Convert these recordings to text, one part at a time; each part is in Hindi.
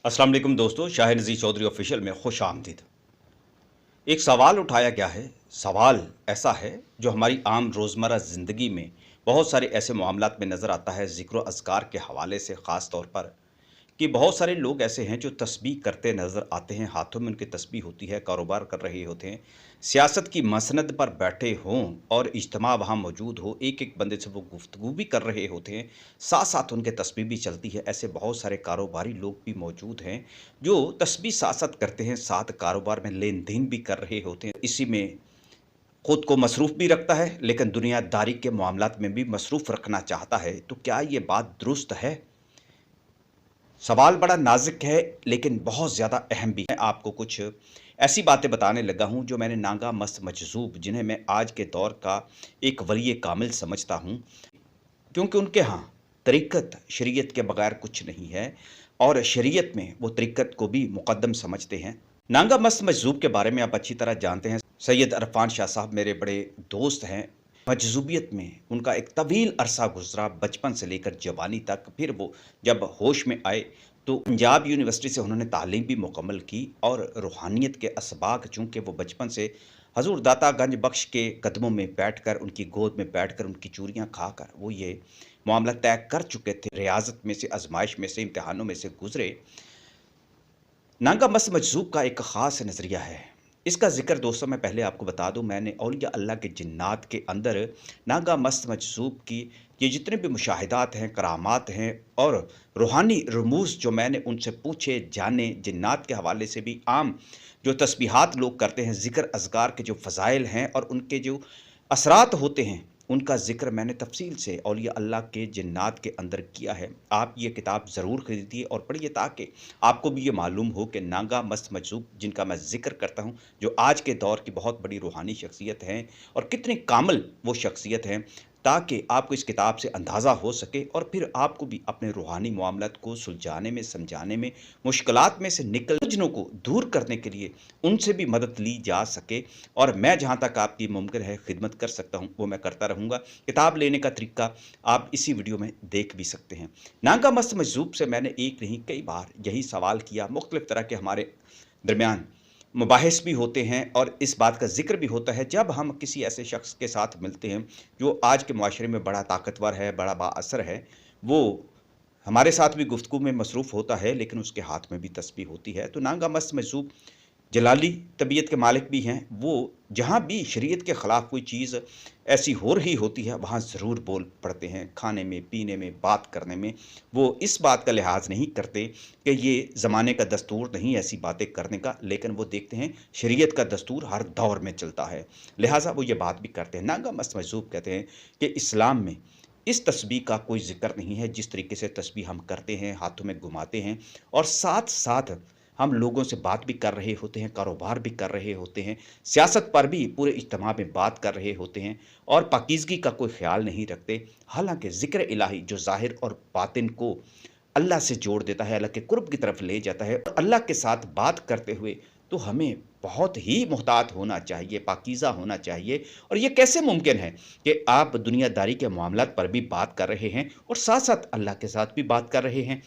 अस्सलाम वालेकुम दोस्तों, शाहिद नज़ीर चौधरी ऑफिशियल में खुश आमदीद। एक सवाल उठाया गया है। सवाल ऐसा है जो हमारी आम रोज़मर्रा ज़िंदगी में बहुत सारे ऐसे मामलात में नज़र आता है, ज़िक्र अज़कार के हवाले से ख़ास तौर पर कि बहुत सारे लोग ऐसे हैं जो तस्बीह करते नज़र आते हैं, हाथों में उनकी तस्बीह होती है, कारोबार कर रहे होते हैं, सियासत की मसनद पर बैठे हों और इज्तिमा वहाँ मौजूद हो, एक-एक बंदे से वो गुफ्तगू भी कर रहे होते हैं, साथ-साथ उनके तस्बीह भी चलती है। ऐसे बहुत सारे कारोबारी लोग भी मौजूद हैं, जो तस्बीह साथ-साथ करते हैं, साथ कारोबार में लेन-देन भी कर रहे होते हैं। इसी में खुद को मसरूफ़ भी रखता है, लेकिन दुनियादारी के मामलात में भी मसरूफ़ रखना चाहता है। तो क्या ये बात दुरुस्त है? सवाल बड़ा नाज़ुक है, लेकिन बहुत ज़्यादा अहम भी है। आपको कुछ ऐसी बातें बताने लगा हूँ, जो मैंने नागा मस्त मजज़ूब, जिन्हें मैं आज के दौर का एक वली कामिल समझता हूँ, क्योंकि उनके यहाँ तरीक़त शरीयत के बगैर कुछ नहीं है और शरीयत में वो तरीक़त को भी मुक़द्दम समझते हैं। नागा मस्त मजज़ूब के बारे में आप अच्छी तरह जानते हैं। सैयद अरफ़ान शाह साहब मेरे बड़े दोस्त हैं। मजज़ूबियत में उनका एक तवील अरसा गुज़रा, बचपन से लेकर जवानी तक। फिर वो जब होश में आए तो पंजाब यूनिवर्सिटी से उन्होंने तालीम भी मुकम्मल की और रूहानियत के असबाक, चूँकि वो बचपन से हज़ूर दाता गंज बख्श के कदमों में बैठकर, उनकी गोद में बैठकर, उनकी चूरियाँ खाकर वो ये मामला तय कर चुके थे। रियाज़त में से, आज़माइश में से, इम्तिहानों में से गुज़रे। नागा मस्त मजज़ूब का एक ख़ास नज़रिया है। इसका ज़िक्र दोस्तों मैं पहले आपको बता दूँ, मैंने औलिया अल्लाह के जिन्नात के अंदर नागा मस्त मजज़ूब की ये जितने भी मुशाहिदात हैं, करामात हैं और रूहानी रमूज़ जो मैंने उनसे पूछे, जाने, जिन्नात के हवाले से भी, आम जो तस्बीहात लोग करते हैं, ज़िक्र अज़कार के जो फ़ज़ाइल हैं और उनके जो असरात होते हैं, उनका ज़िक्र मैंने तफ़सील से औलिया अल्लाह के जिन्नात के अंदर किया है। आप ये किताब ज़रूर खरीदिए और पढ़िए, ताकि आपको भी ये मालूम हो कि नागा मस्त मजज़ूब जिनका मैं ज़िक्र करता हूँ, जो आज के दौर की बहुत बड़ी रूहानी शख्सियत हैं और कितनी कामिल वो शख्सियत हैं, ताकि आपको इस किताब से अंदाज़ा हो सके और फिर आपको भी अपने रूहानी मामलात को सुलझाने में, समझाने में, मुश्किलात में से निकल उलझनों को दूर करने के लिए उनसे भी मदद ली जा सके। और मैं जहाँ तक आपकी मुमकिन है खिदमत कर सकता हूँ, वो मैं करता रहूँगा। किताब लेने का तरीका आप इसी वीडियो में देख भी सकते हैं। नागा मस्त मजज़ूब से मैंने एक नहीं कई बार यही सवाल किया। मुख्तलिफ़ तरह के हमारे दरमियान मुबाहिस भी होते हैं और इस बात का ज़िक्र भी होता है, जब हम किसी ऐसे शख्स के साथ मिलते हैं जो आज के मुआशरे में बड़ा ताकतवर है, बड़ा बाअसर है। वो हमारे साथ भी गुफ्तगू में मसरूफ़ होता है, लेकिन उसके हाथ में भी तस्बीह होती है। तो नागा मस्त मजज़ूब जलाली तबीयत के मालिक भी हैं। वो जहाँ भी शरीयत के ख़िलाफ़ कोई चीज़ ऐसी हो रही होती है, वहाँ ज़रूर बोल पड़ते हैं। खाने में, पीने में, बात करने में वो इस बात का लिहाज़ नहीं करते कि ये ज़माने का दस्तूर नहीं ऐसी बातें करने का, लेकिन वो देखते हैं शरीयत का दस्तूर हर दौर में चलता है, लिहाज़ा वो ये बात भी करते हैं। नागा मस्त मजज़ूब कहते हैं कि इस्लाम में इस तस्बीह का कोई ज़िक्र नहीं है, जिस तरीके से तस्बीह हम करते हैं, हाथों में घुमाते हैं और साथ-साथ हम लोगों से बात भी कर रहे होते हैं, कारोबार भी कर रहे होते हैं, सियासत पर भी पूरे इज्तिमा में बात कर रहे होते हैं और पाकीज़गी का कोई ख़्याल नहीं रखते। हालाँकि ज़िक्र इलाही जो ज़ाहिर और बातिन को अल्लाह से जोड़ देता है, अल्लाह के कुर्ब की तरफ ले जाता है, और अल्लाह के साथ बात करते हुए तो हमें बहुत ही मुहतात होना चाहिए, पाकीज़ा होना चाहिए। और ये कैसे मुमकिन है कि आप दुनियादारी के मामलात पर भी बात कर रहे हैं और साथ-साथ अल्लाह के साथ भी बात कर रहे हैं?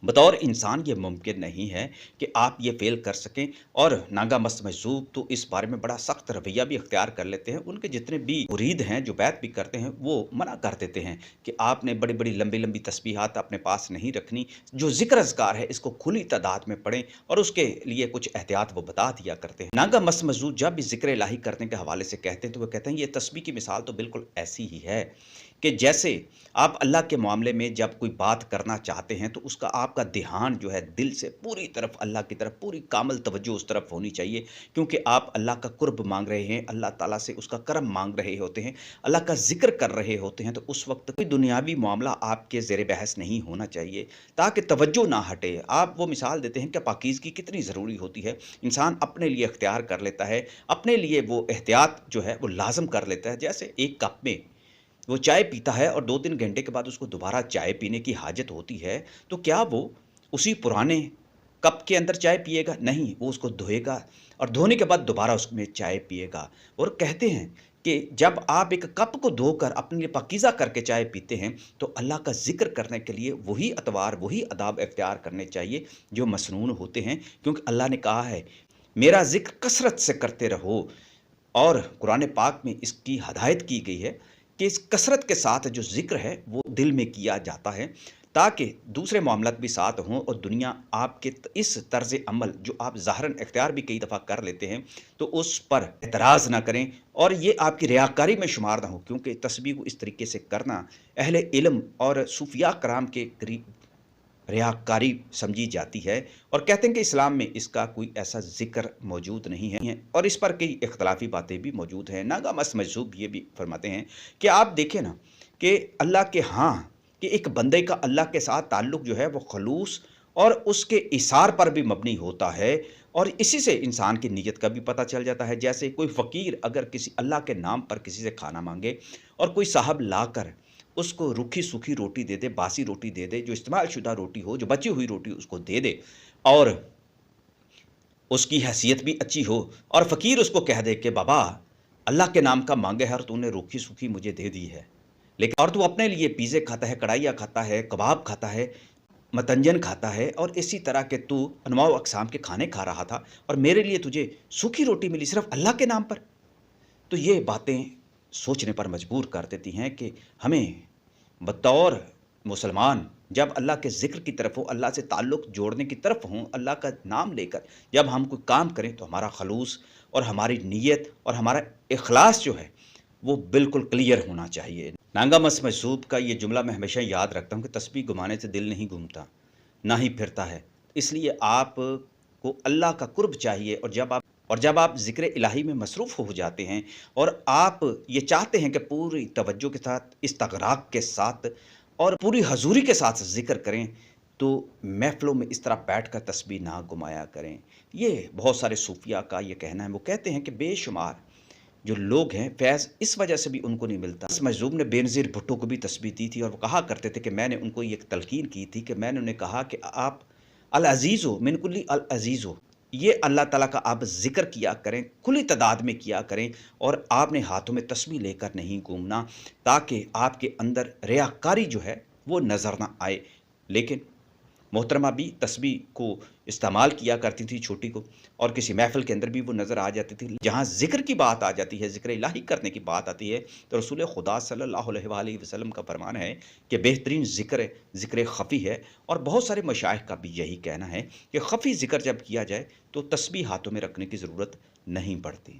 बतौर इंसान ये मुमकिन नहीं है कि आप ये फ़ेल कर सकें। और नागा मस्त मजज़ूब तो इस बारे में बड़ा सख्त रवैया भी इख्तियार कर लेते हैं। उनके जितने भी मुरीद हैं जो बैत भी करते हैं, वो मना कर देते हैं कि आपने बड़ी-बड़ी लंबी-लंबी तस्बीहात अपने पास नहीं रखनी, जो ज़िक्र अज़कार है इसको खुली तादाद में पढ़ें, और उसके लिए कुछ एहतियात वो बता दिया करते हैं। नागा मस्त मजज़ूब जब भी ज़िक्र इलाही करने के हवाले से कहते हैं, तो वो कहते हैं ये तस्बीह की मिसाल तो बिल्कुल ऐसी ही है कि जैसे आप अल्लाह के मामले में जब कोई बात करना चाहते हैं, तो उसका आपका ध्यान जो है दिल से पूरी तरफ अल्लाह की तरफ, पूरी कामिल तवज्जो उस तरफ होनी चाहिए, क्योंकि आप अल्लाह का कुर्ब मांग रहे हैं, अल्लाह ताला से उसका करम मांग रहे होते हैं, अल्लाह का जिक्र कर रहे होते हैं। तो उस वक्त कोई दुनियावी मामला आपके ज़ेर बहस नहीं होना चाहिए, ताकि तवज्जो ना हटे। आप वो मिसाल देते हैं कि पाकीज़गी कितनी ज़रूरी होती है। इंसान अपने लिए इख्तियार कर लेता है, अपने लिए वो एहतियात जो है वो लाज़िम कर लेता है। जैसे एक कप में वो चाय पीता है और 2-3 घंटे के बाद उसको दोबारा चाय पीने की हाजत होती है, तो क्या वो उसी पुराने कप के अंदर चाय पिएगा? नहीं, वो उसको धोएगा और धोने के बाद दोबारा उसमें चाय पिएगा। और कहते हैं कि जब आप एक कप को धोकर अपने लिए पाकीज़ा करके चाय पीते हैं, तो अल्लाह का ज़िक्र करने के लिए वही अतवार, वही आदाब इख्तियार करने चाहिए जो मसनून होते हैं, क्योंकि अल्लाह ने कहा है, मेरा ज़िक्र कसरत से करते रहो। और कुरान पाक में इसकी हदायत की गई है कि इस कसरत के साथ जो ज़िक्र है वो दिल में किया जाता है, ताकि दूसरे मामलात भी साथ हों और दुनिया आपके इस तर्ज़ अमल जो आप ज़ाहरन इख्तियार भी कई दफ़ा कर लेते हैं, तो उस पर एतराज़ ना करें और ये आपकी रियाकारी में शुमार ना हो, क्योंकि तस्बीह को इस तरीके से करना अहले इल्म और सूफिया कराम के करीब रियाकारी समझी जाती है और कहते हैं कि इस्लाम में इसका कोई ऐसा ज़िक्र मौजूद नहीं है और इस पर कई इख्तलाफी बातें भी मौजूद हैं। नागा मस मजसूब ये भी फरमाते हैं कि आप देखें ना कि अल्लाह के हाँ, कि एक बंदे का अल्लाह के साथ ताल्लुक़ जो है वो खलूस और उसके इसार पर भी मबनी होता है और इसी से इंसान की नीयत का भी पता चल जाता है। जैसे कोई फ़कीर अगर किसी अल्लाह के नाम पर किसी से खाना माँगे और कोई साहब लाकर उसको रूखी-सूखी रोटी दे दे, बासी रोटी दे दे, जो इस्तेमाल शुदा रोटी हो, जो बची हुई रोटी उसको दे दे और उसकी हैसियत भी अच्छी हो और फ़कीर उसको कह दे कि बाबा अल्लाह के नाम का माँगे है और तूने रूखी-सूखी मुझे दे दी है। लेकिन और तू अपने लिए पिज़्ज़े खाता है, कढ़ाइयाँ खाता है, कबाब खाता है, मतंजन खाता है और इसी तरह के तू अनवाउ अक़साम के खाने खा रहा था और मेरे लिए तुझे सूखी रोटी मिली सिर्फ़ अल्लाह के नाम पर। तो ये बातें सोचने पर मजबूर कर देती हैं कि हमें बतौर मुसलमान जब अल्लाह के ज़िक्र की तरफ हो, अल्लाह से ताल्लुक़ जोड़ने की तरफ हों, अल्लाह का नाम लेकर जब हम कोई काम करें तो हमारा खलूस और हमारी नीयत और हमारा इखलास जो है वो बिल्कुल क्लियर होना चाहिए। नांगा मस मजसूब का ये जुमला मैं हमेशा याद रखता हूँ कि तस्बीह घुमाने से दिल नहीं घूमता, ना ही फिरता है। इसलिए आपको अल्लाह का कुर्ब चाहिए और जब आप ज़िक्र इलाही में मसरूफ़ हो जाते हैं और आप ये चाहते हैं कि पूरी तवज्जो के साथ, इस्तग़राक़ के साथ और पूरी हज़ूरी के साथ ज़िक्र करें, तो महफ़िलों में इस तरह बैठकर तस्बीह ना घुमाया करें। ये बहुत सारे सूफ़िया का ये कहना है, वो कहते हैं कि बेशुमार जो लोग हैं फ़ैज़ इस वजह से भी उनको नहीं मिलता। इस मजलूम ने बेनज़ीर भुट्टो को भी तस्बीह दी थी और वो कहा करते थे कि मैंने उनको ये तलक़ीन की थी कि मैंने उन्हें कहा कि आप अल अज़ीज़ हो मिन कुल्ली अल अज़ीज़ हो, ये अल्लाह ताला का आप ज़िक्र किया करें, खुली तादाद में किया करें और आपने हाथों में तस्बीह लेकर नहीं घूमना, ताकि आपके अंदर रियाकारी जो है वो नज़र ना आए। लेकिन मोहतरमा भी तस्बीह को इस्तेमाल किया करती थी छोटी को और किसी महफ़िल के अंदर भी वो नज़र आ जाती थी। जहाँ ज़िक्र की बात आ जाती है, ज़िक्र इलाही करने की बात आती है, तो रसूल खुदा सल्लल्लाहु अलैहि वसल्लम का फरमान है कि बेहतरीन ज़िक्र, ज़िक्र ख़फ़ी है और बहुत सारे मशाइख़ का भी यही कहना है कि ख़फ़ी ज़िक्र जब किया जाए तो तस्बीह हाथों में रखने की ज़रूरत नहीं पड़ती।